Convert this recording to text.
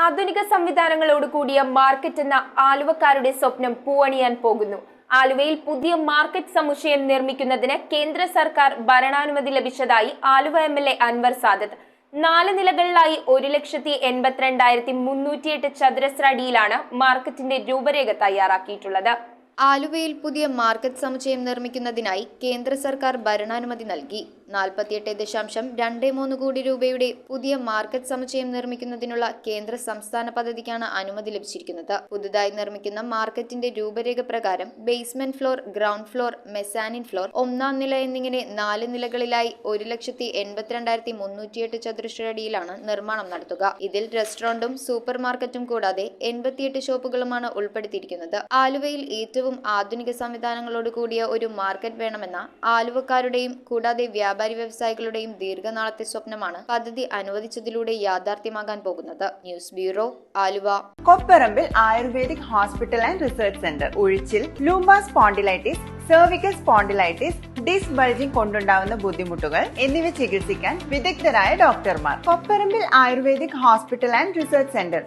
ആധുനിക സംവിധാനങ്ങളോട് കൂടിയ മാർക്കറ്റ് എന്ന ആലുവക്കാരുടെ സ്വപ്നം പൂവണിയാൻ പോകുന്നു. ആലുവയിൽ പുതിയ മാർക്കറ്റ് സമുച്ചയം നിർമ്മിക്കുന്നതിന് കേന്ദ്ര സർക്കാർ ഭരണാനുമതി ലഭിച്ചതായി ആലുവ MLA അൻവർ സാദത്ത് 4 നിലകളിലായി 1,82,308 ചതുരശ്ര അടിയിലാണ് മാർക്കറ്റിന്റെ രൂപരേഖ തയ്യാറാക്കിയിട്ടുള്ളത്. ആലുവയിൽ പുതിയ മാർക്കറ്റ് സമുച്ചയം നിർമ്മിക്കുന്നതിനായി കേന്ദ്ര സർക്കാർ ഭരണാനുമതി നൽകി. 48.23 കോടി രൂപയുടെ പുതിയ മാർക്കറ്റ് സമുച്ചയം നിർമ്മിക്കുന്നതിനുള്ള കേന്ദ്ര സംസ്ഥാന പദ്ധതിക്കാണ് അനുമതി ലഭിച്ചിരിക്കുന്നത്. പുതുതായി നിർമ്മിക്കുന്ന മാർക്കറ്റിന്റെ രൂപരേഖ പ്രകാരം basement floor, ground floor, mezzanine floor, 1ാം നില എന്നിങ്ങനെ 4 നിലകളിലായി 1,82,308 ചതുരശ്ര അടിയിലാണ് നിർമ്മാണം നടത്തുക. ഇതിൽ റെസ്റ്റോറന്റും സൂപ്പർ മാർക്കറ്റും കൂടാതെ 88 ഷോപ്പുകളുമാണ് ഉൾപ്പെടുത്തിയിരിക്കുന്നത്. ആലുവയിൽ ഏറ്റവും ആധുനിക സംവിധാനങ്ങളോട് കൂടിയ ഒരു മാർക്കറ്റ് വേണമെന്ന ആലുവക്കാരുടെയും കൂടാതെ വ്യാപാരി വ്യവസായികളുടെയും ദീർഘനാളത്തെ സ്വപ്നമാണ് പദ്ധതി അനുവദിച്ചതിലൂടെ യാഥാർത്ഥ്യമാകാൻ പോകുന്നത്. News bureau, Aluva. Kopparambil ayurvedic hospital and research centre. ഉഴിച്ചിൽ, lumbar spondylitis, cervical spondylitis, disc bulging കൊണ്ടുണ്ടാവുന്ന ബുദ്ധിമുട്ടുകൾ എന്നിവ ചികിത്സിക്കാൻ വിദഗ്ധരായ ഡോക്ടർമാർ. Kopparambil ayurvedic hospital and research centre.